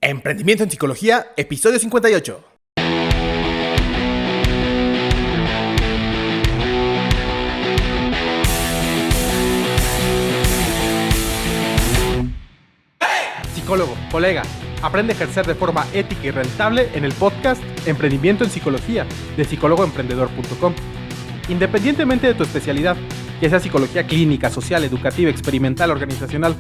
Emprendimiento en Psicología, episodio 58. Psicólogo, colega, aprende a ejercer de forma ética y rentable en el podcast Emprendimiento en Psicología de psicólogoemprendedor.com. Independientemente de tu especialidad, ya sea psicología clínica, social, educativa, experimental, organizacional,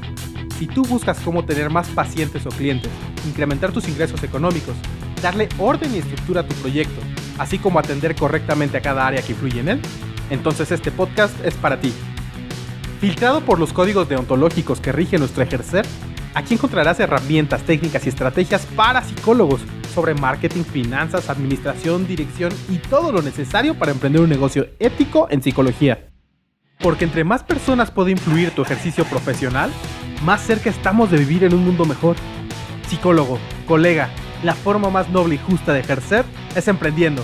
si tú buscas cómo tener más pacientes o clientes, incrementar tus ingresos económicos, darle orden y estructura a tu proyecto, así como atender correctamente a cada área que influye en él, entonces este podcast es para ti. Filtrado por los códigos deontológicos que rigen nuestro ejercer, aquí encontrarás herramientas, técnicas y estrategias para psicólogos sobre marketing, finanzas, administración, dirección y todo lo necesario para emprender un negocio ético en psicología. Porque entre más personas puede influir tu ejercicio profesional, más cerca estamos de vivir en un mundo mejor. Psicólogo, colega, la forma más noble y justa de ejercer es emprendiendo.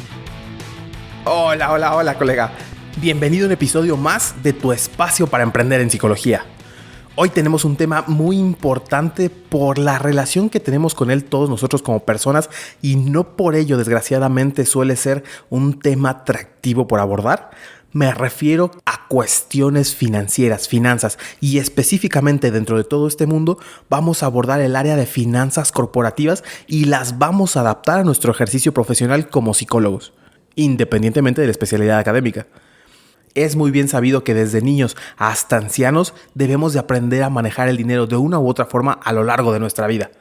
Hola, colega. Bienvenido a un episodio más de tu espacio para emprender en psicología. Hoy tenemos un tema muy importante por la relación que tenemos con él todos nosotros como personas y no por ello, desgraciadamente, suele ser un tema atractivo por abordar. Me refiero a cuestiones financieras, finanzas, y específicamente dentro de todo este mundo vamos a abordar el área de finanzas corporativas y las vamos a adaptar a nuestro ejercicio profesional como psicólogos, independientemente de la especialidad académica. Es muy bien sabido que desde niños hasta ancianos debemos de aprender a manejar el dinero de una u otra forma a lo largo de nuestra vida.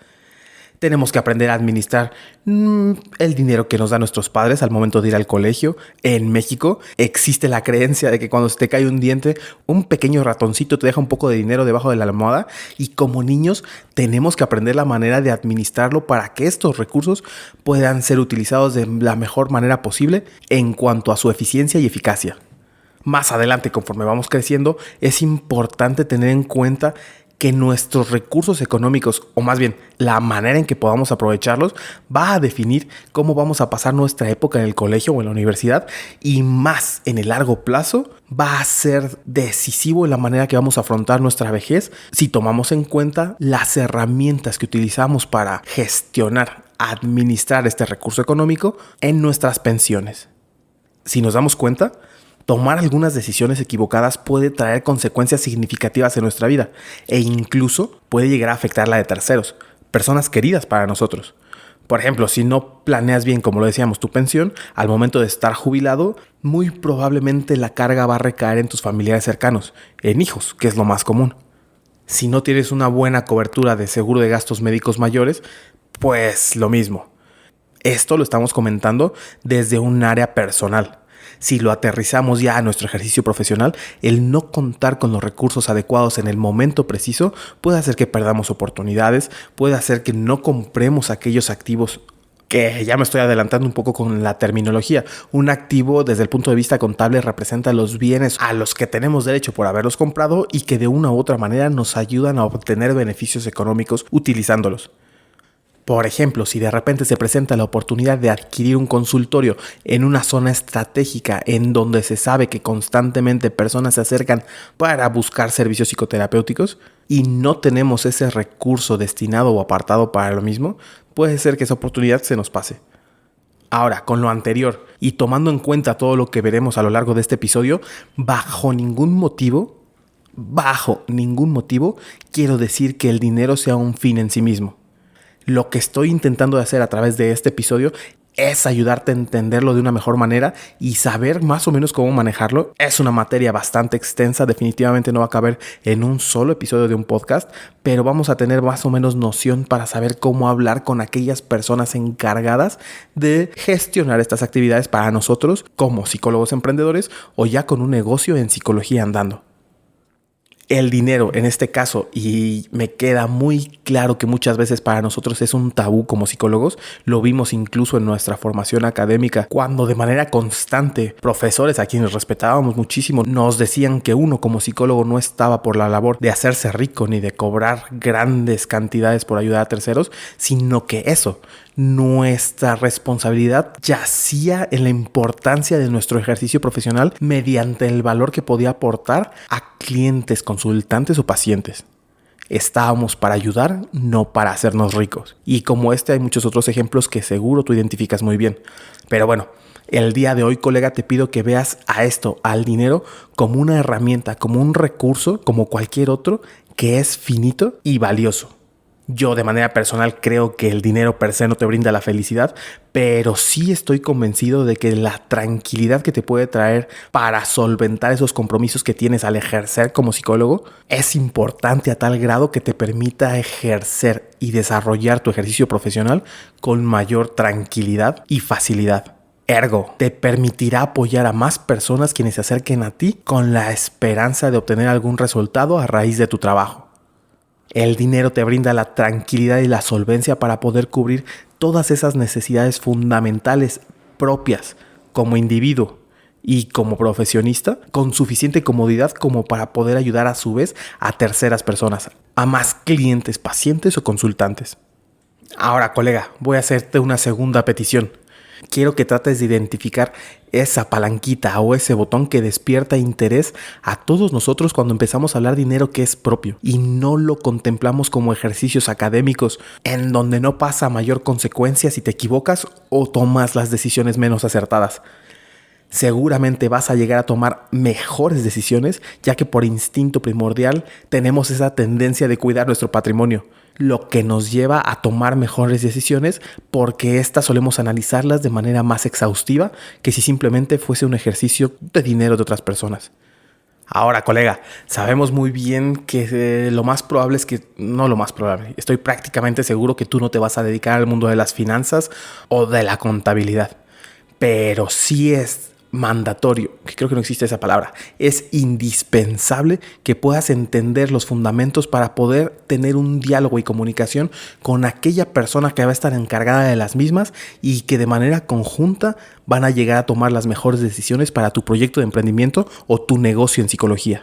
Tenemos que aprender a administrar el dinero que nos dan nuestros padres al momento de ir al colegio. En México existe la creencia de que cuando se te cae un diente, un pequeño ratoncito te deja un poco de dinero debajo de la almohada y como niños tenemos que aprender la manera de administrarlo para que estos recursos puedan ser utilizados de la mejor manera posible en cuanto a su eficiencia y eficacia. Más adelante, conforme vamos creciendo, es importante tener en cuenta que nuestros recursos económicos, o más bien la manera en que podamos aprovecharlos, va a definir cómo vamos a pasar nuestra época en el colegio o en la universidad y más en el largo plazo va a ser decisivo en la manera que vamos a afrontar nuestra vejez si tomamos en cuenta las herramientas que utilizamos para gestionar, administrar este recurso económico en nuestras pensiones. Si nos damos cuenta, tomar algunas decisiones equivocadas puede traer consecuencias significativas en nuestra vida e incluso puede llegar a afectar la de terceros, personas queridas para nosotros. Por ejemplo, si no planeas bien, como lo decíamos, tu pensión, al momento de estar jubilado, muy probablemente la carga va a recaer en tus familiares cercanos, en hijos, que es lo más común. Si no tienes una buena cobertura de seguro de gastos médicos mayores, pues lo mismo. Esto lo estamos comentando desde un área personal. Si lo aterrizamos ya a nuestro ejercicio profesional, el no contar con los recursos adecuados en el momento preciso puede hacer que perdamos oportunidades, puede hacer que no compremos aquellos activos que ya me estoy adelantando un poco con la terminología. Un activo desde el punto de vista contable representa los bienes a los que tenemos derecho por haberlos comprado y que de una u otra manera nos ayudan a obtener beneficios económicos utilizándolos. Por ejemplo, si de repente se presenta la oportunidad de adquirir un consultorio en una zona estratégica en donde se sabe que constantemente personas se acercan para buscar servicios psicoterapéuticos y no tenemos ese recurso destinado o apartado para lo mismo, puede ser que esa oportunidad se nos pase. Ahora, con lo anterior y tomando en cuenta todo lo que veremos a lo largo de este episodio, bajo ningún motivo quiero decir que el dinero sea un fin en sí mismo. Lo que estoy intentando hacer a través de este episodio es ayudarte a entenderlo de una mejor manera y saber más o menos cómo manejarlo. Es una materia bastante extensa, definitivamente no va a caber en un solo episodio de un podcast, pero vamos a tener más o menos noción para saber cómo hablar con aquellas personas encargadas de gestionar estas actividades para nosotros como psicólogos emprendedores o ya con un negocio en psicología andando. El dinero en este caso, y me queda muy claro que muchas veces para nosotros es un tabú como psicólogos, lo vimos incluso en nuestra formación académica, cuando de manera constante profesores a quienes respetábamos muchísimo nos decían que uno como psicólogo no estaba por la labor de hacerse rico ni de cobrar grandes cantidades por ayudar a terceros, sino que eso, nuestra responsabilidad yacía en la importancia de nuestro ejercicio profesional mediante el valor que podía aportar a clientes, consultantes o pacientes. Estábamos para ayudar, no para hacernos ricos. Y como este hay muchos otros ejemplos que seguro tú identificas muy bien. Pero bueno, el día de hoy, colega, te pido que veas a esto, al dinero, como una herramienta, como un recurso, como cualquier otro, que es finito y valioso. Yo de manera personal creo que el dinero per se no te brinda la felicidad, pero sí estoy convencido de que la tranquilidad que te puede traer para solventar esos compromisos que tienes al ejercer como psicólogo es importante a tal grado que te permita ejercer y desarrollar tu ejercicio profesional con mayor tranquilidad y facilidad. Ergo, te permitirá apoyar a más personas quienes se acerquen a ti con la esperanza de obtener algún resultado a raíz de tu trabajo. El dinero te brinda la tranquilidad y la solvencia para poder cubrir todas esas necesidades fundamentales propias como individuo y como profesionista con suficiente comodidad como para poder ayudar a su vez a terceras personas, a más clientes, pacientes o consultantes. Ahora, colega, voy a hacerte una segunda petición. Quiero que trates de identificar esa palanquita o ese botón que despierta interés a todos nosotros cuando empezamos a hablar dinero que es propio y no lo contemplamos como ejercicios académicos en donde no pasa mayor consecuencia si te equivocas o tomas las decisiones menos acertadas. Seguramente vas a llegar a tomar mejores decisiones, ya que por instinto primordial tenemos esa tendencia de cuidar nuestro patrimonio, lo que nos lleva a tomar mejores decisiones porque estas solemos analizarlas de manera más exhaustiva que si simplemente fuese un ejercicio de dinero de otras personas. Ahora, colega, sabemos muy bien que lo más probable es que, no lo más probable, estoy prácticamente seguro que tú no te vas a dedicar al mundo de las finanzas o de la contabilidad, pero sí es mandatorio, que creo que no existe esa palabra, es indispensable que puedas entender los fundamentos para poder tener un diálogo y comunicación con aquella persona que va a estar encargada de las mismas y que de manera conjunta van a llegar a tomar las mejores decisiones para tu proyecto de emprendimiento o tu negocio en psicología.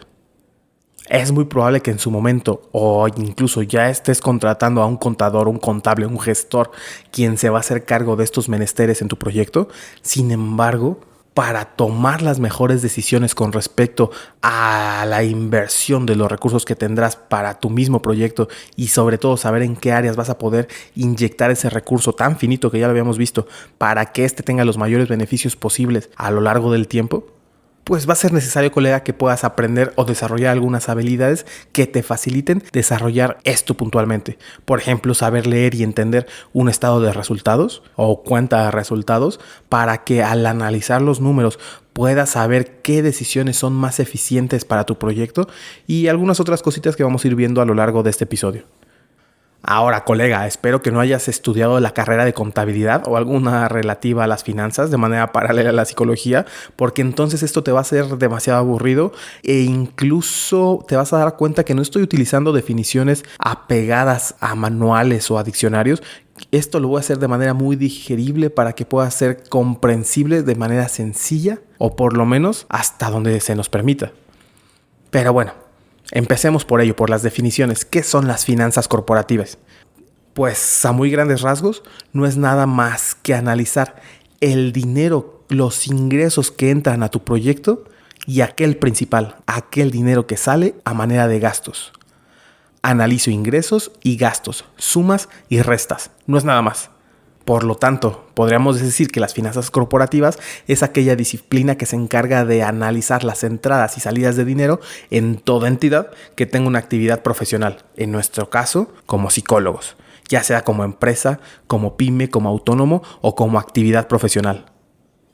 Es muy probable que en su momento o incluso ya estés contratando a un contador, un contable, un gestor, quien se va a hacer cargo de estos menesteres en tu proyecto. Sin embargo, para tomar las mejores decisiones con respecto a la inversión de los recursos que tendrás para tu mismo proyecto y sobre todo saber en qué áreas vas a poder inyectar ese recurso tan finito que ya lo habíamos visto para que éste tenga los mayores beneficios posibles a lo largo del tiempo, pues va a ser necesario, colega, que puedas aprender o desarrollar algunas habilidades que te faciliten desarrollar esto puntualmente. Por ejemplo, saber leer y entender un estado de resultados o cuenta de resultados para que al analizar los números puedas saber qué decisiones son más eficientes para tu proyecto y algunas otras cositas que vamos a ir viendo a lo largo de este episodio. Ahora, colega, espero que no hayas estudiado la carrera de contabilidad o alguna relativa a las finanzas de manera paralela a la psicología, porque entonces esto te va a ser demasiado aburrido e incluso te vas a dar cuenta que no estoy utilizando definiciones apegadas a manuales o a diccionarios. Esto lo voy a hacer de manera muy digerible para que pueda ser comprensible de manera sencilla o por lo menos hasta donde se nos permita. Pero bueno, empecemos por ello, por las definiciones. ¿Qué son las finanzas corporativas? Pues a muy grandes rasgos no es nada más que analizar el dinero, los ingresos que entran a tu proyecto y aquel principal, aquel dinero que sale a manera de gastos. Analizo ingresos y gastos, sumas y restas, no es nada más. Por lo tanto, podríamos decir que las finanzas corporativas es aquella disciplina que se encarga de analizar las entradas y salidas de dinero en toda entidad que tenga una actividad profesional, en nuestro caso, como psicólogos, ya sea como empresa, como pyme, como autónomo o como actividad profesional.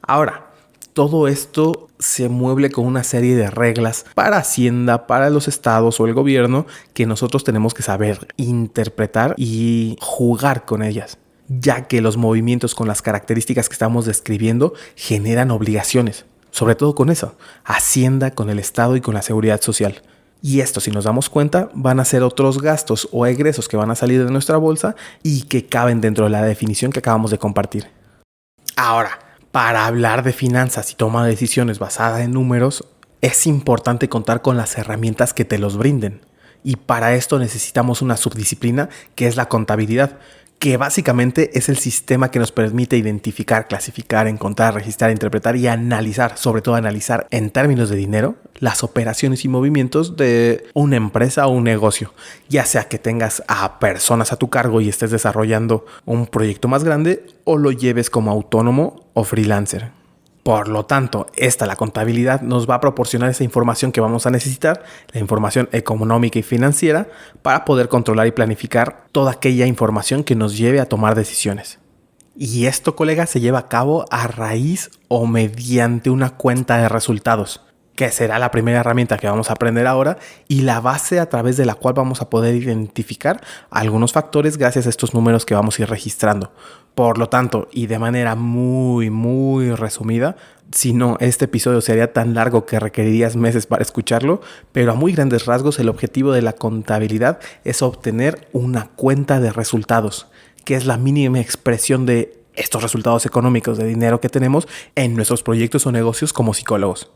Ahora, todo esto se mueble con una serie de reglas para Hacienda, para los estados o el gobierno que nosotros tenemos que saber interpretar y jugar con ellas, ya que los movimientos con las características que estamos describiendo generan obligaciones, sobre todo con eso, Hacienda, con el Estado y con la Seguridad Social. Y esto, si nos damos cuenta, van a ser otros gastos o egresos que van a salir de nuestra bolsa y que caben dentro de la definición que acabamos de compartir. Ahora, para hablar de finanzas y toma de decisiones basada en números, es importante contar con las herramientas que te los brinden. Y para esto necesitamos una subdisciplina que es la contabilidad, que básicamente es el sistema que nos permite identificar, clasificar, encontrar, registrar, interpretar y analizar, sobre todo analizar en términos de dinero, las operaciones y movimientos de una empresa o un negocio, ya sea que tengas a personas a tu cargo y estés desarrollando un proyecto más grande o lo lleves como autónomo o freelancer. Por lo tanto, la contabilidad nos va a proporcionar esa información que vamos a necesitar, la información económica y financiera, para poder controlar y planificar toda aquella información que nos lleve a tomar decisiones. Y esto, colega, se lleva a cabo a raíz o mediante una cuenta de resultados, que será la primera herramienta que vamos a aprender ahora y la base a través de la cual vamos a poder identificar algunos factores gracias a estos números que vamos a ir registrando. Por lo tanto, y de manera muy resumida, si no, este episodio sería tan largo que requerirías meses para escucharlo, pero a muy grandes rasgos el objetivo de la contabilidad es obtener una cuenta de resultados, que es la mínima expresión de estos resultados económicos de dinero que tenemos en nuestros proyectos o negocios como psicólogos.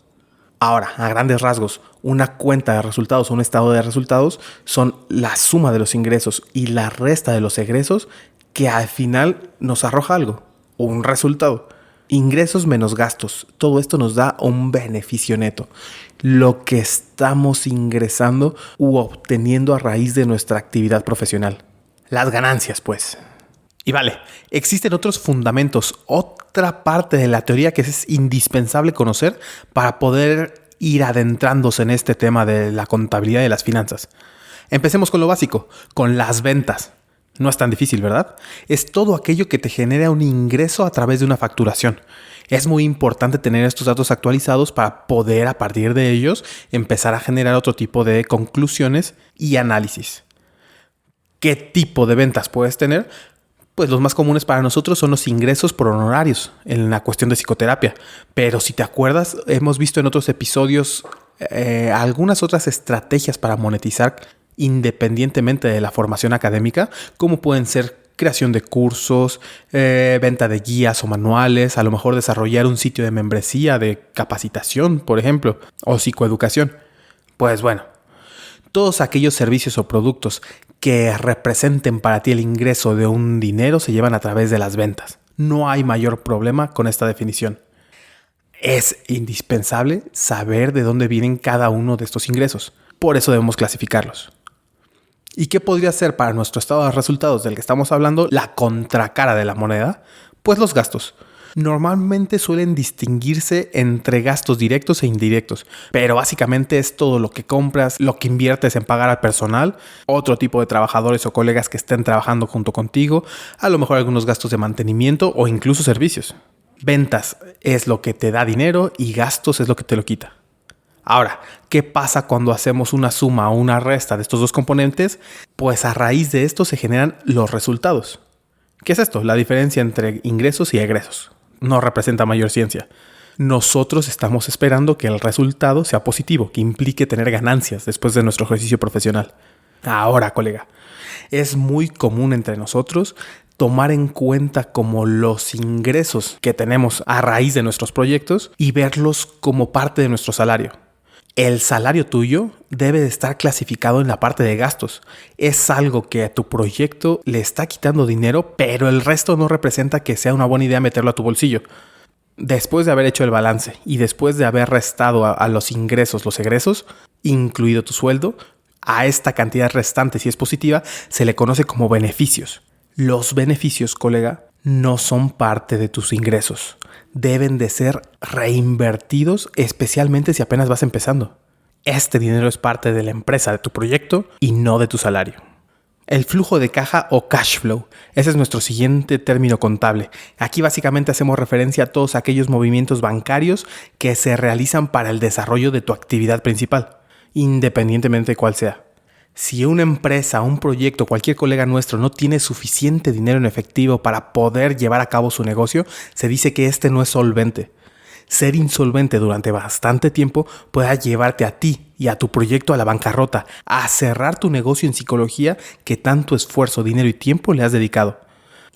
Ahora, a grandes rasgos, una cuenta de resultados o un estado de resultados son la suma de los ingresos y la resta de los egresos que al final nos arroja algo, un resultado. Ingresos menos gastos, todo esto nos da un beneficio neto, lo que estamos ingresando u obteniendo a raíz de nuestra actividad profesional. Las ganancias, pues. Y vale, existen otros fundamentos, otra parte de la teoría que es indispensable conocer para poder ir adentrándose en este tema de la contabilidad y las finanzas. Empecemos con lo básico, con las ventas. No es tan difícil, ¿verdad? Es todo aquello que te genera un ingreso a través de una facturación. Es muy importante tener estos datos actualizados para poder, a partir de ellos, empezar a generar otro tipo de conclusiones y análisis. ¿Qué tipo de ventas puedes tener? Pues los más comunes para nosotros son los ingresos por honorarios en la cuestión de psicoterapia. Pero si te acuerdas, hemos visto en otros episodios algunas otras estrategias para monetizar independientemente de la formación académica, como pueden ser creación de cursos, venta de guías o manuales, a lo mejor desarrollar un sitio de membresía, de capacitación, por ejemplo, o psicoeducación. Pues bueno, todos aquellos servicios o productos que representen para ti el ingreso de un dinero se llevan a través de las ventas. No hay mayor problema con esta definición. Es indispensable saber de dónde vienen cada uno de estos ingresos. Por eso debemos clasificarlos. ¿Y qué podría ser para nuestro estado de resultados del que estamos hablando la contracara de la moneda? Pues los gastos. Normalmente suelen distinguirse entre gastos directos e indirectos, pero básicamente es todo lo que compras, lo que inviertes en pagar al personal, otro tipo de trabajadores o colegas que estén trabajando junto contigo, a lo mejor algunos gastos de mantenimiento o incluso servicios. Ventas es lo que te da dinero y gastos es lo que te lo quita. Ahora, ¿qué pasa cuando hacemos una suma o una resta de estos dos componentes? Pues a raíz de esto se generan los resultados. ¿Qué es esto? La diferencia entre ingresos y egresos. No representa mayor ciencia. Nosotros estamos esperando que el resultado sea positivo, que implique tener ganancias después de nuestro ejercicio profesional. Ahora, colega, es muy común entre nosotros tomar en cuenta como los ingresos que tenemos a raíz de nuestros proyectos y verlos como parte de nuestro salario. El salario tuyo debe de estar clasificado en la parte de gastos. Es algo que a tu proyecto le está quitando dinero, pero el resto no representa que sea una buena idea meterlo a tu bolsillo. Después de haber hecho el balance y después de haber restado a los ingresos, los egresos, incluido tu sueldo, a esta cantidad restante, si es positiva, se le conoce como beneficios. Los beneficios, colega, no son parte de tus ingresos. Deben de ser reinvertidos, especialmente si apenas vas empezando. Este dinero es parte de la empresa, de tu proyecto y no de tu salario. El flujo de caja o cash flow, ese es nuestro siguiente término contable. Aquí básicamente hacemos referencia a todos aquellos movimientos bancarios que se realizan para el desarrollo de tu actividad principal, independientemente de cuál sea. Si una empresa, un proyecto, cualquier colega nuestro no tiene suficiente dinero en efectivo para poder llevar a cabo su negocio, se dice que este no es solvente. Ser insolvente durante bastante tiempo puede llevarte a ti y a tu proyecto a la bancarrota, a cerrar tu negocio en psicología que tanto esfuerzo, dinero y tiempo le has dedicado.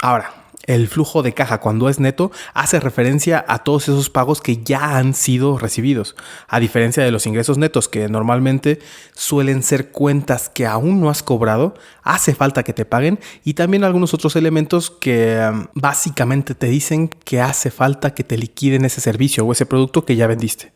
Ahora, El flujo de caja, cuando es neto, hace referencia a todos esos pagos que ya han sido recibidos, a diferencia de los ingresos netos, que normalmente suelen ser cuentas que aún no has cobrado, hace falta que te paguen, y también algunos otros elementos que básicamente te dicen que hace falta que te liquiden ese servicio o ese producto que ya vendiste.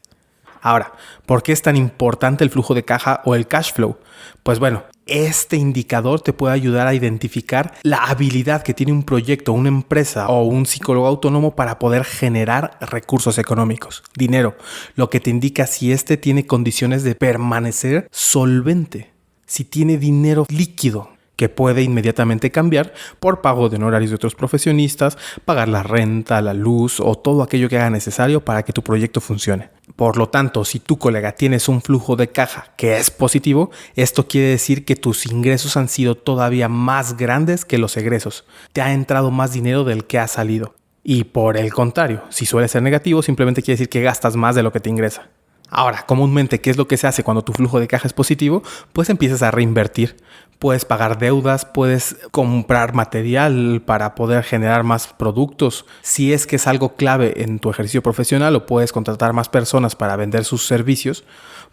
Ahora, ¿por qué es tan importante el flujo de caja o el cash flow? Pues bueno, este indicador te puede ayudar a identificar la habilidad que tiene un proyecto, una empresa o un psicólogo autónomo para poder generar recursos económicos, dinero, lo que te indica si este tiene condiciones de permanecer solvente, si tiene dinero líquido que puede inmediatamente cambiar por pago de honorarios de otros profesionistas, pagar la renta, la luz o todo aquello que haga necesario para que tu proyecto funcione. Por lo tanto, si tu colega tienes un flujo de caja que es positivo, esto quiere decir que tus ingresos han sido todavía más grandes que los egresos. Te ha entrado más dinero del que ha salido. Y por el contrario, si suele ser negativo, simplemente quiere decir que gastas más de lo que te ingresa. Ahora, comúnmente, ¿qué es lo que se hace cuando tu flujo de caja es positivo? Pues empiezas a reinvertir. Puedes pagar deudas, puedes comprar material para poder generar más productos. Si es que es algo clave en tu ejercicio profesional o puedes contratar más personas para vender sus servicios,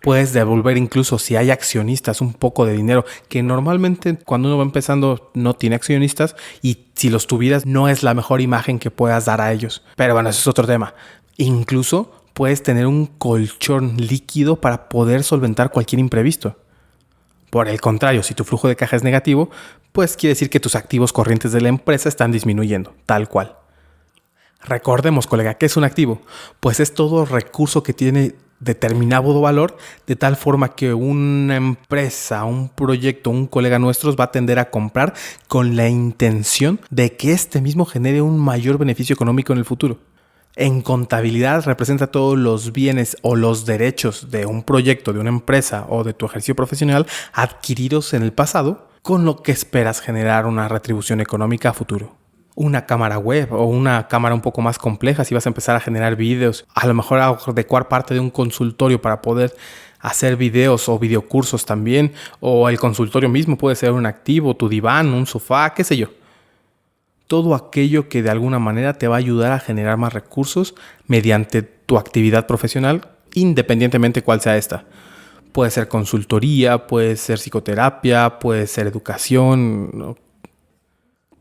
puedes devolver incluso si hay accionistas un poco de dinero, que normalmente cuando uno va empezando no tiene accionistas y si los tuvieras no es la mejor imagen que puedas dar a ellos. Pero bueno, eso es otro tema. Incluso puedes tener un colchón líquido para poder solventar cualquier imprevisto. Por el contrario, si tu flujo de caja es negativo, pues quiere decir que tus activos corrientes de la empresa están disminuyendo, tal cual. Recordemos, colega, ¿qué es un activo? Pues es todo recurso que tiene determinado valor, de tal forma que una empresa, un proyecto, un colega nuestro va a tender a comprar con la intención de que este mismo genere un mayor beneficio económico en el futuro. En contabilidad representa todos los bienes o los derechos de un proyecto, de una empresa o de tu ejercicio profesional adquiridos en el pasado, con lo que esperas generar una retribución económica a futuro. Una cámara web o una cámara un poco más compleja, si vas a empezar a generar videos, a lo mejor adecuar parte de un consultorio para poder hacer videos o videocursos también, o el consultorio mismo puede ser un activo, tu diván, un sofá, qué sé yo. Todo aquello que de alguna manera te va a ayudar a generar más recursos mediante tu actividad profesional, independientemente cuál sea esta. Puede ser consultoría, puede ser psicoterapia, puede ser educación.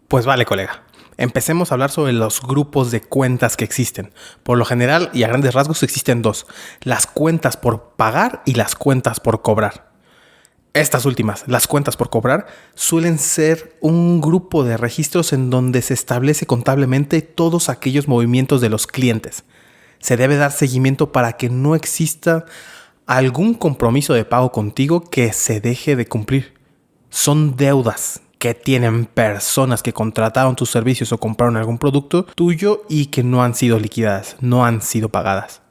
Pues vale, colega. Empecemos a hablar sobre los grupos de cuentas que existen. Por lo general y a grandes rasgos existen dos: las cuentas por pagar y las cuentas por cobrar. Estas últimas, las cuentas por cobrar, suelen ser un grupo de registros en donde se establece contablemente todos aquellos movimientos de los clientes. Se debe dar seguimiento para que no exista algún compromiso de pago contigo que se deje de cumplir. Son deudas que tienen personas que contrataron tus servicios o compraron algún producto tuyo y que no han sido liquidadas, no han sido pagadas.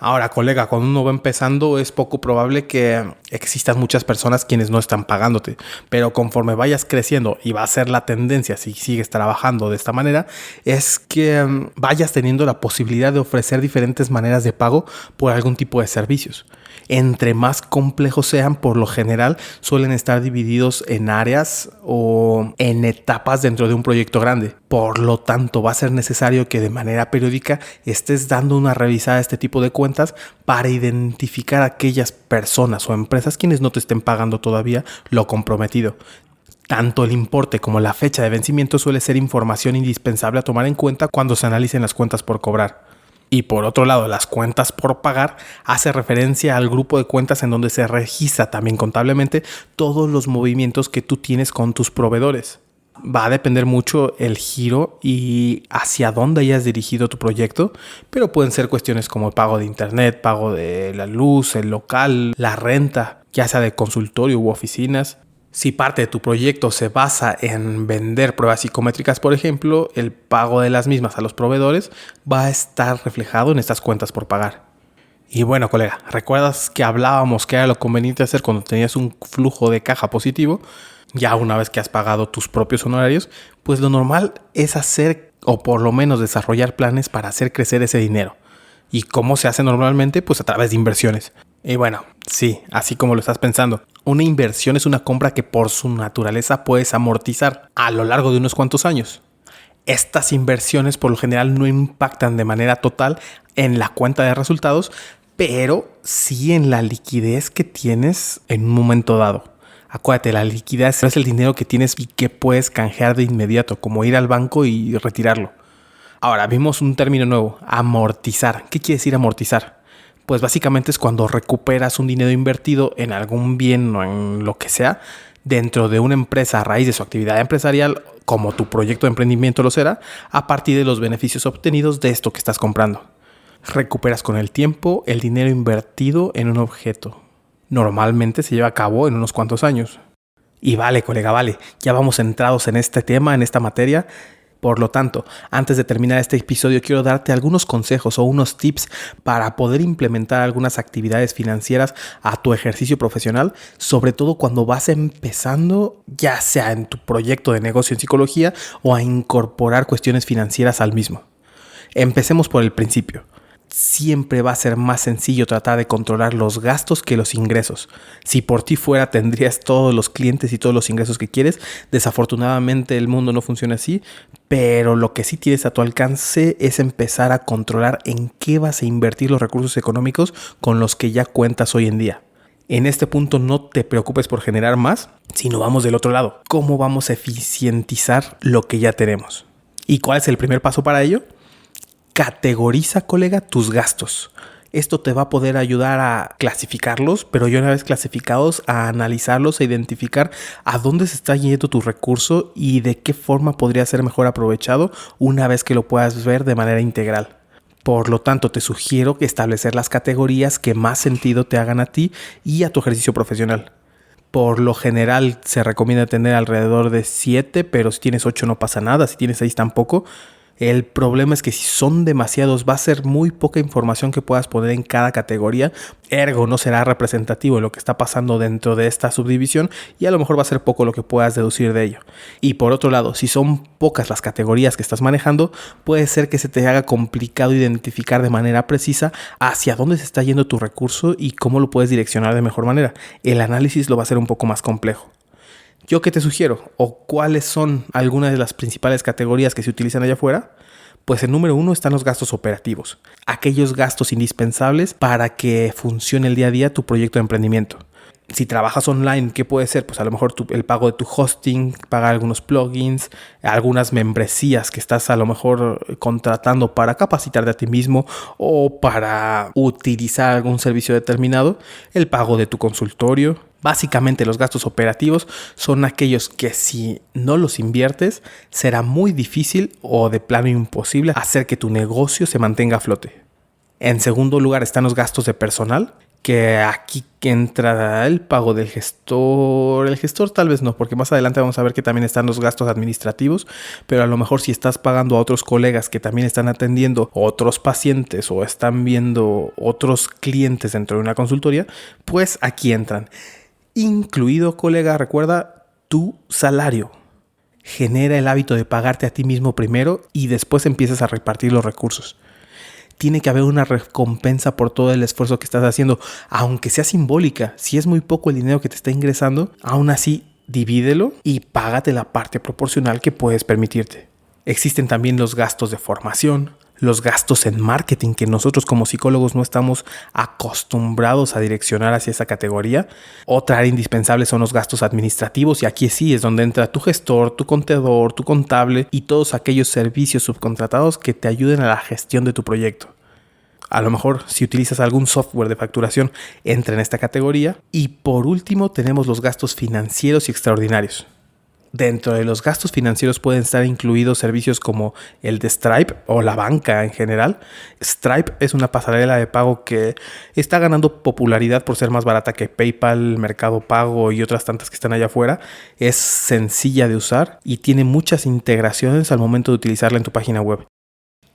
Ahora, colega, cuando uno va empezando es poco probable que existan muchas personas quienes no están pagándote, pero conforme vayas creciendo y va a ser la tendencia si sigues trabajando de esta manera, es que vayas teniendo la posibilidad de ofrecer diferentes maneras de pago por algún tipo de servicios. Entre más complejos sean, por lo general suelen estar divididos en áreas o en etapas dentro de un proyecto grande. Por lo tanto, va a ser necesario que de manera periódica estés dando una revisada a este tipo de cuentas para identificar a aquellas personas o empresas quienes no te estén pagando todavía lo comprometido. Tanto el importe como la fecha de vencimiento suele ser información indispensable a tomar en cuenta cuando se analicen las cuentas por cobrar. Y por otro lado, las cuentas por pagar hace referencia al grupo de cuentas en donde se registra también contablemente todos los movimientos que tú tienes con tus proveedores. Va a depender mucho el giro y hacia dónde hayas dirigido tu proyecto, pero pueden ser cuestiones como el pago de internet, pago de la luz, el local, la renta, ya sea de consultorio u oficinas. Si parte de tu proyecto se basa en vender pruebas psicométricas, por ejemplo, el pago de las mismas a los proveedores va a estar reflejado en estas cuentas por pagar. Y bueno, colega, ¿recuerdas que hablábamos que era lo conveniente hacer cuando tenías un flujo de caja positivo? Ya una vez que has pagado tus propios honorarios, pues lo normal es hacer o por lo menos desarrollar planes para hacer crecer ese dinero. ¿Y cómo se hace normalmente? Pues a través de inversiones. Y bueno, sí, así como lo estás pensando, una inversión es una compra que por su naturaleza puedes amortizar a lo largo de unos cuantos años. Estas inversiones por lo general no impactan de manera total en la cuenta de resultados, pero sí en la liquidez que tienes en un momento dado. Acuérdate, la liquidez es el dinero que tienes y que puedes canjear de inmediato, como ir al banco y retirarlo. Ahora, vimos un término nuevo, amortizar. ¿Qué quiere decir amortizar? Pues básicamente es cuando recuperas un dinero invertido en algún bien o en lo que sea dentro de una empresa a raíz de su actividad empresarial, como tu proyecto de emprendimiento lo será, a partir de los beneficios obtenidos de esto que estás comprando. Recuperas con el tiempo el dinero invertido en un objeto. Normalmente se lleva a cabo en unos cuantos años. Y vale, colega, vale, ya vamos centrados en este tema, en esta materia. Por lo tanto, antes de terminar este episodio, quiero darte algunos consejos o unos tips para poder implementar algunas actividades financieras a tu ejercicio profesional, sobre todo cuando vas empezando, ya sea en tu proyecto de negocio en psicología o a incorporar cuestiones financieras al mismo. Empecemos por el principio. Siempre va a ser más sencillo tratar de controlar los gastos que los ingresos. Si por ti fuera, tendrías todos los clientes y todos los ingresos que quieres. Desafortunadamente el mundo no funciona así, pero lo que sí tienes a tu alcance es empezar a controlar en qué vas a invertir los recursos económicos con los que ya cuentas hoy en día. En este punto no te preocupes por generar más, sino vamos del otro lado. ¿Cómo vamos a eficientizar lo que ya tenemos? ¿Y cuál es el primer paso para ello? Categoriza, colega, tus gastos. Esto te va a poder ayudar a clasificarlos, pero ya una vez clasificados, a analizarlos, a identificar a dónde se está yendo tu recurso y de qué forma podría ser mejor aprovechado una vez que lo puedas ver de manera integral. Por lo tanto, te sugiero que establecer las categorías que más sentido te hagan a ti y a tu ejercicio profesional. Por lo general se recomienda tener alrededor de 7, pero si tienes 8 no pasa nada, si tienes 6 tampoco. El problema es que si son demasiados va a ser muy poca información que puedas poner en cada categoría, ergo no será representativo de lo que está pasando dentro de esta subdivisión y a lo mejor va a ser poco lo que puedas deducir de ello. Y por otro lado, si son pocas las categorías que estás manejando, puede ser que se te haga complicado identificar de manera precisa hacia dónde se está yendo tu recurso y cómo lo puedes direccionar de mejor manera. El análisis lo va a hacer un poco más complejo. ¿Yo qué te sugiero? ¿O cuáles son algunas de las principales categorías que se utilizan allá afuera? Pues el número 1 están los gastos operativos. Aquellos gastos indispensables para que funcione el día a día tu proyecto de emprendimiento. Si trabajas online, ¿qué puede ser? Pues a lo mejor el pago de tu hosting, pagar algunos plugins, algunas membresías que estás a lo mejor contratando para capacitarte a ti mismo o para utilizar algún servicio determinado, el pago de tu consultorio. Básicamente los gastos operativos son aquellos que si no los inviertes será muy difícil o de plano imposible hacer que tu negocio se mantenga a flote. En segundo lugar están los gastos de personal, que aquí entra el pago del gestor. El gestor tal vez no, porque más adelante vamos a ver que también están los gastos administrativos, pero a lo mejor si estás pagando a otros colegas que también están atendiendo otros pacientes o están viendo otros clientes dentro de una consultoría, pues aquí entran. Incluido, colega, recuerda, tu salario. Genera el hábito de pagarte a ti mismo primero y después empiezas a repartir los recursos. Tiene que haber una recompensa por todo el esfuerzo que estás haciendo, aunque sea simbólica. Si es muy poco el dinero que te está ingresando, aún así divídelo y págate la parte proporcional que puedes permitirte. Existen también los gastos de formación, los gastos en marketing que nosotros como psicólogos no estamos acostumbrados a direccionar hacia esa categoría. Otra área indispensable son los gastos administrativos y aquí sí es donde entra tu gestor, tu contador, tu contable y todos aquellos servicios subcontratados que te ayuden a la gestión de tu proyecto. A lo mejor si utilizas algún software de facturación entra en esta categoría. Y por último tenemos los gastos financieros y extraordinarios. Dentro de los gastos financieros pueden estar incluidos servicios como el de Stripe o la banca en general. Stripe es una pasarela de pago que está ganando popularidad por ser más barata que PayPal, Mercado Pago y otras tantas que están allá afuera. Es sencilla de usar y tiene muchas integraciones al momento de utilizarla en tu página web.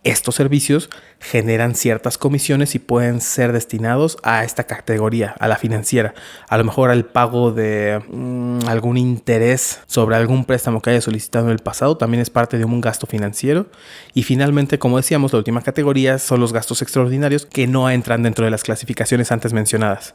Estos servicios generan ciertas comisiones y pueden ser destinados a esta categoría, a la financiera. A lo mejor al pago de algún interés sobre algún préstamo que haya solicitado en el pasado también es parte de un gasto financiero. Y finalmente, como decíamos, la última categoría son los gastos extraordinarios que no entran dentro de las clasificaciones antes mencionadas.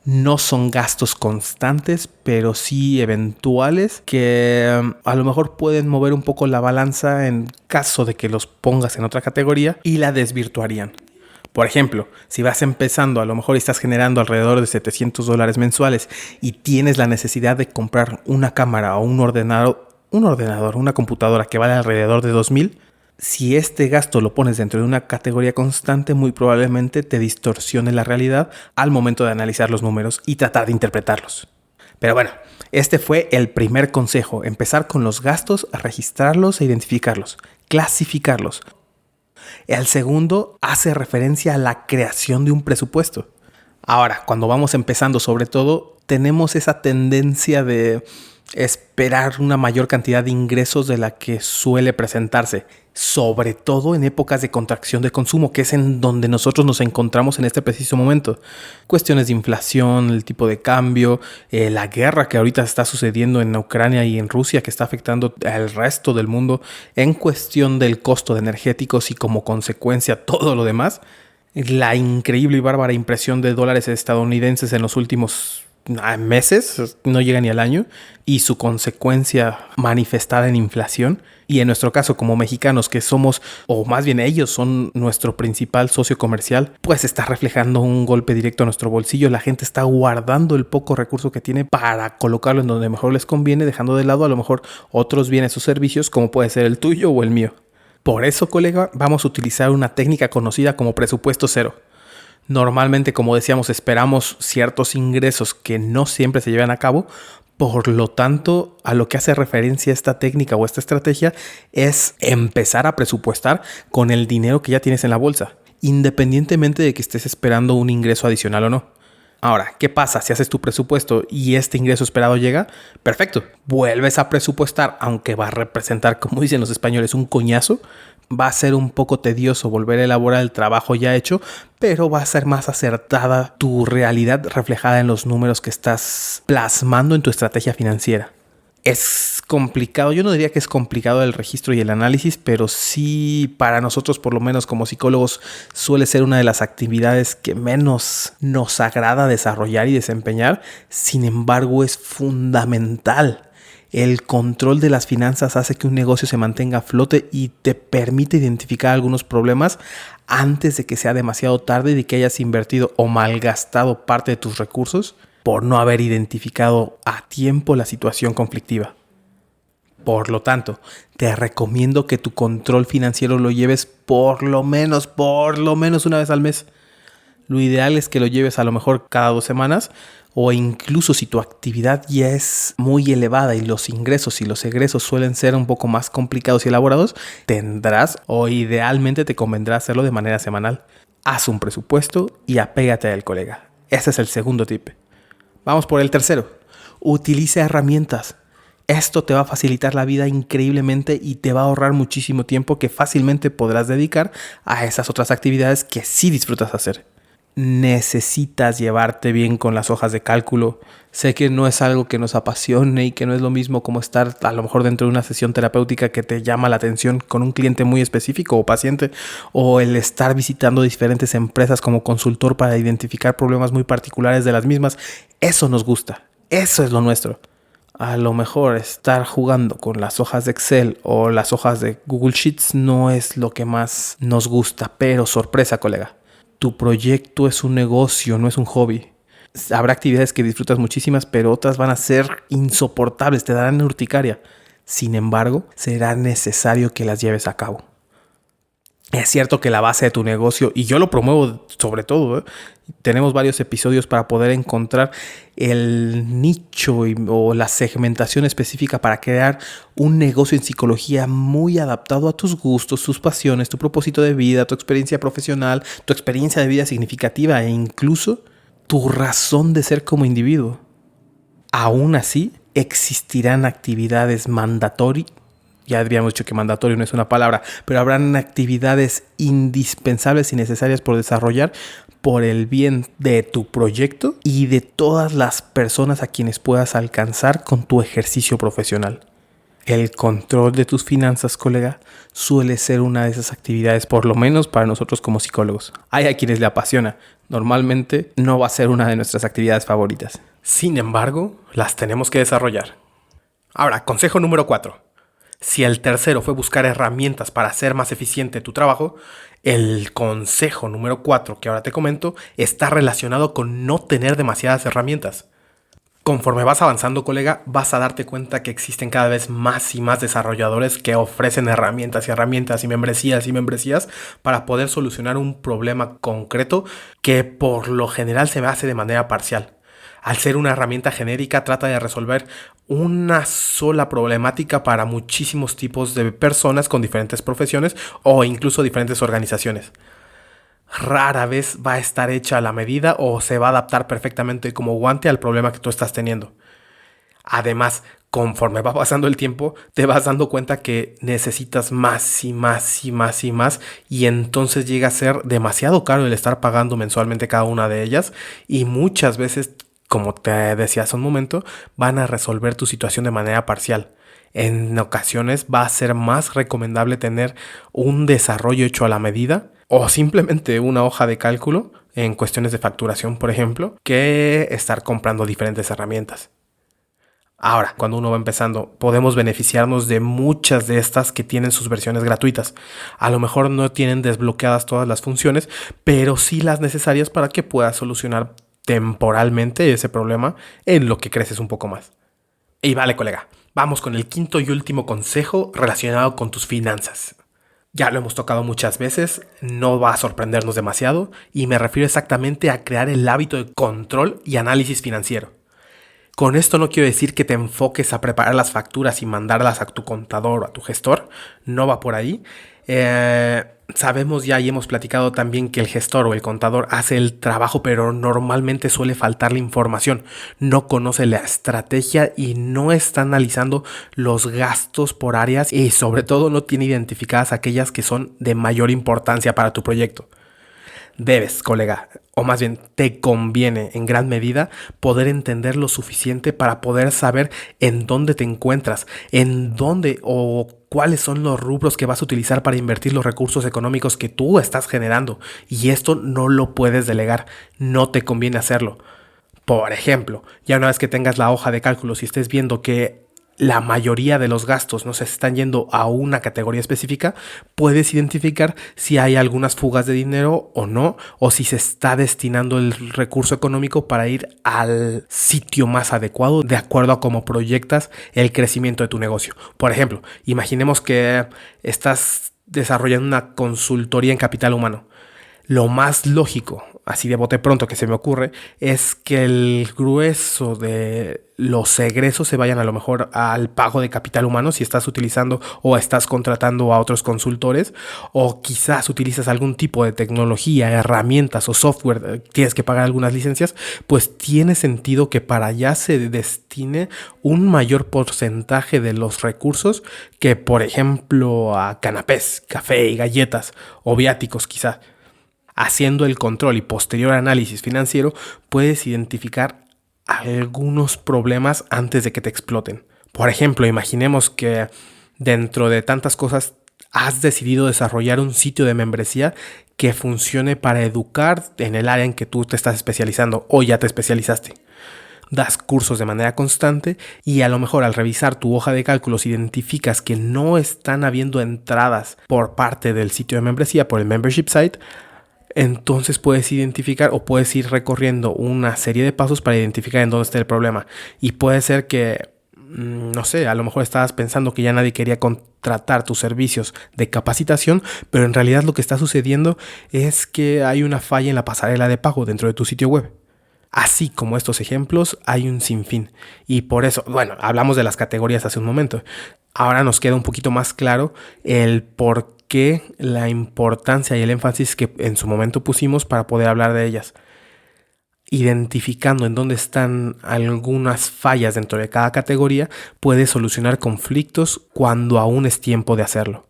No son gastos constantes, pero sí eventuales que a lo mejor pueden mover un poco la balanza en caso de que los pongas en otra categoría y la desvirtuarían. Por ejemplo, si vas empezando, a lo mejor estás generando alrededor de $700 mensuales y tienes la necesidad de comprar una cámara o un ordenador, una computadora que vale alrededor de $2,000, si este gasto lo pones dentro de una categoría constante, muy probablemente te distorsione la realidad al momento de analizar los números y tratar de interpretarlos. Pero bueno, este fue el primer consejo: empezar con los gastos, registrarlos e identificarlos, clasificarlos. El segundo hace referencia a la creación de un presupuesto. Ahora, cuando vamos empezando, sobre todo, tenemos esa tendencia de esperar una mayor cantidad de ingresos de la que suele presentarse, sobre todo en épocas de contracción de consumo, que es en donde nosotros nos encontramos en este preciso momento. Cuestiones de inflación, el tipo de cambio, la guerra que ahorita está sucediendo en Ucrania y en Rusia, que está afectando al resto del mundo, en cuestión del costo de energéticos y como consecuencia todo lo demás. La increíble y bárbara impresión de dólares estadounidenses en los últimos meses, no llega ni al año, y su consecuencia manifestada en inflación. Y en nuestro caso, como mexicanos, que somos, o más bien ellos son nuestro principal socio comercial, pues está reflejando un golpe directo a nuestro bolsillo. La gente está guardando el poco recurso que tiene para colocarlo en donde mejor les conviene, dejando de lado a lo mejor otros bienes o servicios, como puede ser el tuyo o el mío. Por eso, colega, vamos a utilizar una técnica conocida como presupuesto cero. Normalmente, como decíamos, esperamos ciertos ingresos que no siempre se llevan a cabo. Por lo tanto, a lo que hace referencia esta técnica o esta estrategia es empezar a presupuestar con el dinero que ya tienes en la bolsa, independientemente de que estés esperando un ingreso adicional o no. Ahora, ¿qué pasa si haces tu presupuesto y este ingreso esperado llega? Perfecto, vuelves a presupuestar, aunque va a representar, como dicen los españoles, un coñazo. Va a ser un poco tedioso volver a elaborar el trabajo ya hecho, pero va a ser más acertada tu realidad reflejada en los números que estás plasmando en tu estrategia financiera. Es complicado, yo no diría que es complicado el registro y el análisis, pero sí para nosotros, por lo menos como psicólogos, suele ser una de las actividades que menos nos agrada desarrollar y desempeñar. Sin embargo, es fundamental. El control de las finanzas hace que un negocio se mantenga a flote y te permite identificar algunos problemas antes de que sea demasiado tarde y de que hayas invertido o malgastado parte de tus recursos por no haber identificado a tiempo la situación conflictiva. Por lo tanto, te recomiendo que tu control financiero lo lleves por lo menos una vez al mes. Lo ideal es que lo lleves a lo mejor cada 2 semanas, o incluso si tu actividad ya es muy elevada y los ingresos y los egresos suelen ser un poco más complicados y elaborados, tendrás o idealmente te convendrá hacerlo de manera semanal. Haz un presupuesto y apégate al colega. Ese es el segundo tip. Vamos por el tercero. Utiliza herramientas. Esto te va a facilitar la vida increíblemente y te va a ahorrar muchísimo tiempo que fácilmente podrás dedicar a esas otras actividades que sí disfrutas hacer. Necesitas llevarte bien con las hojas de cálculo. Sé que no es algo que nos apasione y que no es lo mismo como estar a lo mejor dentro de una sesión terapéutica que te llama la atención con un cliente muy específico o paciente, o el estar visitando diferentes empresas como consultor para identificar problemas muy particulares de las mismas. Eso nos gusta, eso es lo nuestro. A lo mejor estar jugando con las hojas de Excel o las hojas de Google Sheets no es lo que más nos gusta, pero sorpresa, colega. Tu proyecto es un negocio, no es un hobby. Habrá actividades que disfrutas muchísimas, pero otras van a ser insoportables, te darán urticaria. Sin embargo, será necesario que las lleves a cabo. Es cierto que la base de tu negocio, y yo lo promuevo sobre todo, tenemos varios episodios para poder encontrar el nicho o la segmentación específica para crear un negocio en psicología muy adaptado a tus gustos, tus pasiones, tu propósito de vida, tu experiencia profesional, tu experiencia de vida significativa e incluso tu razón de ser como individuo. Aún así, existirán actividades mandatorias. Ya habíamos dicho que mandatorio no es una palabra, pero habrán actividades indispensables y necesarias por desarrollar por el bien de tu proyecto y de todas las personas a quienes puedas alcanzar con tu ejercicio profesional. El control de tus finanzas, colega, suele ser una de esas actividades, por lo menos para nosotros como psicólogos. Hay a quienes le apasiona. Normalmente no va a ser una de nuestras actividades favoritas. Sin embargo, las tenemos que desarrollar. Ahora, consejo número 4. Si el tercero fue buscar herramientas para hacer más eficiente tu trabajo, el consejo número 4 que ahora te comento está relacionado con no tener demasiadas herramientas. Conforme vas avanzando, colega, vas a darte cuenta que existen cada vez más y más desarrolladores que ofrecen herramientas y membresías para poder solucionar un problema concreto que por lo general se hace de manera parcial. Al ser una herramienta genérica, trata de resolver una sola problemática para muchísimos tipos de personas con diferentes profesiones o incluso diferentes organizaciones. Rara vez va a estar hecha a la medida o se va a adaptar perfectamente como guante al problema que tú estás teniendo. Además, conforme va pasando el tiempo, te vas dando cuenta que necesitas más y entonces llega a ser demasiado caro el estar pagando mensualmente cada una de ellas y muchas veces, como te decía hace un momento, van a resolver tu situación de manera parcial. En ocasiones va a ser más recomendable tener un desarrollo hecho a la medida o simplemente una hoja de cálculo en cuestiones de facturación, por ejemplo, que estar comprando diferentes herramientas. Ahora, cuando uno va empezando, podemos beneficiarnos de muchas de estas que tienen sus versiones gratuitas. A lo mejor no tienen desbloqueadas todas las funciones, pero sí las necesarias para que puedas solucionar temporalmente ese problema en lo que creces un poco más. Y vale, colega, vamos con el quinto y último consejo relacionado con tus finanzas. Ya lo hemos tocado muchas veces, no va a sorprendernos demasiado y me refiero exactamente a crear el hábito de control y análisis financiero. Con esto no quiero decir que te enfoques a preparar las facturas y mandarlas a tu contador o a tu gestor, no va por ahí. Sabemos ya y hemos platicado también que el gestor o el contador hace el trabajo, pero normalmente suele faltar la información, no conoce la estrategia y no está analizando los gastos por áreas y sobre todo no tiene identificadas aquellas que son de mayor importancia para tu proyecto. Debes, colega, o más bien te conviene en gran medida poder entender lo suficiente para poder saber en dónde te encuentras, en dónde o cuáles son los rubros que vas a utilizar para invertir los recursos económicos que tú estás generando. Y esto no lo puedes delegar, no te conviene hacerlo. Por ejemplo, ya una vez que tengas la hoja de cálculos y estés viendo que la mayoría de los gastos no se están yendo a una categoría específica, puedes identificar si hay algunas fugas de dinero o no, o si se está destinando el recurso económico para ir al sitio más adecuado de acuerdo a cómo proyectas el crecimiento de tu negocio. Por ejemplo, imaginemos que estás desarrollando una consultoría en capital humano. Lo más lógico, así de bote pronto que se me ocurre, es que el grueso de los egresos se vayan a lo mejor al pago de capital humano si estás utilizando o estás contratando a otros consultores, o quizás utilizas algún tipo de tecnología, herramientas o software, tienes que pagar algunas licencias, pues tiene sentido que para allá se destine un mayor porcentaje de los recursos que, por ejemplo, a canapés, café y galletas o viáticos quizá. Haciendo el control y posterior análisis financiero, puedes identificar algunos problemas antes de que te exploten. Por ejemplo, imaginemos que dentro de tantas cosas has decidido desarrollar un sitio de membresía que funcione para educar en el área en que tú te estás especializando o ya te especializaste. Das cursos de manera constante y a lo mejor al revisar tu hoja de cálculos identificas que no están habiendo entradas por parte del sitio de membresía, por el membership site. Entonces puedes identificar o puedes ir recorriendo una serie de pasos para identificar en dónde está el problema. Y puede ser que, no sé, a lo mejor estabas pensando que ya nadie quería contratar tus servicios de capacitación, pero en realidad lo que está sucediendo es que hay una falla en la pasarela de pago dentro de tu sitio web. Así como estos ejemplos, hay un sinfín. Y por eso, bueno, hablamos de las categorías hace un momento. Ahora nos queda un poquito más claro el por qué, la importancia y el énfasis que en su momento pusimos para poder hablar de ellas. Identificando en dónde están algunas fallas dentro de cada categoría, puedes solucionar conflictos cuando aún es tiempo de hacerlo.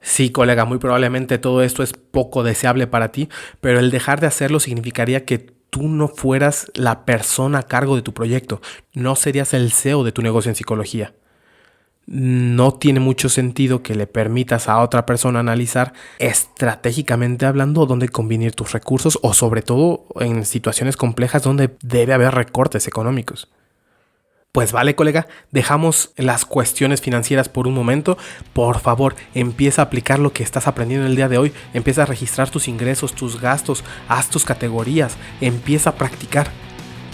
Sí, colega, muy probablemente todo esto es poco deseable para ti, pero el dejar de hacerlo significaría que tú no fueras la persona a cargo de tu proyecto, no serías el CEO de tu negocio en psicología. no tiene mucho sentido que le permitas a otra persona analizar estratégicamente hablando dónde convenir tus recursos o sobre todo en situaciones complejas donde debe haber recortes económicos. Pues vale, colega, dejamos las cuestiones financieras por un momento. Por favor, empieza a aplicar lo que estás aprendiendo el día de hoy. Empieza a registrar tus ingresos, tus gastos, haz tus categorías, empieza a practicar.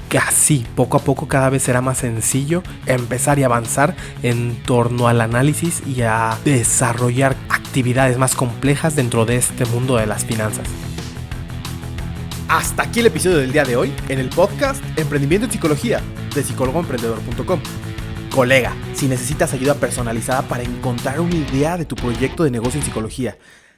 Que así, poco a poco, cada vez será más sencillo empezar y avanzar en torno al análisis y a desarrollar actividades más complejas dentro de este mundo de las finanzas. Hasta aquí el episodio del día de hoy en el podcast Emprendimiento en Psicología de psicólogoemprendedor.com. Colega, si necesitas ayuda personalizada para encontrar una idea de tu proyecto de negocio en psicología,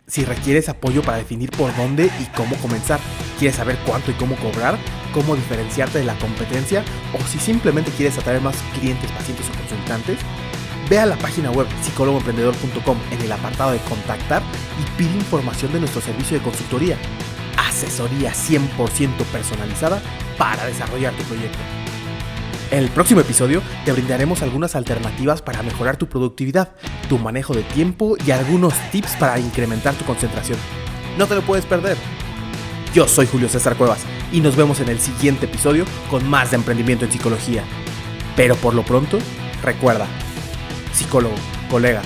si requieres apoyo para definir por dónde y cómo comenzar, quieres saber cuánto y cómo cobrar, cómo diferenciarte de la competencia o si simplemente quieres atraer más clientes, pacientes o consultantes, ve a la página web psicólogoemprendedor.com en el apartado de contactar y pide información de nuestro servicio de consultoría. Asesoría 100% personalizada para desarrollar tu proyecto. En el próximo episodio te brindaremos algunas alternativas para mejorar tu productividad, tu manejo de tiempo y algunos tips para incrementar tu concentración. No te lo puedes perder. Yo soy Julio César Cuevas y nos vemos en el siguiente episodio con más de emprendimiento en psicología. Pero por lo pronto, recuerda, psicólogo, colega,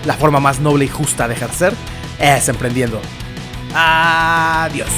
la forma más noble y justa de ejercer es emprendiendo. Adiós.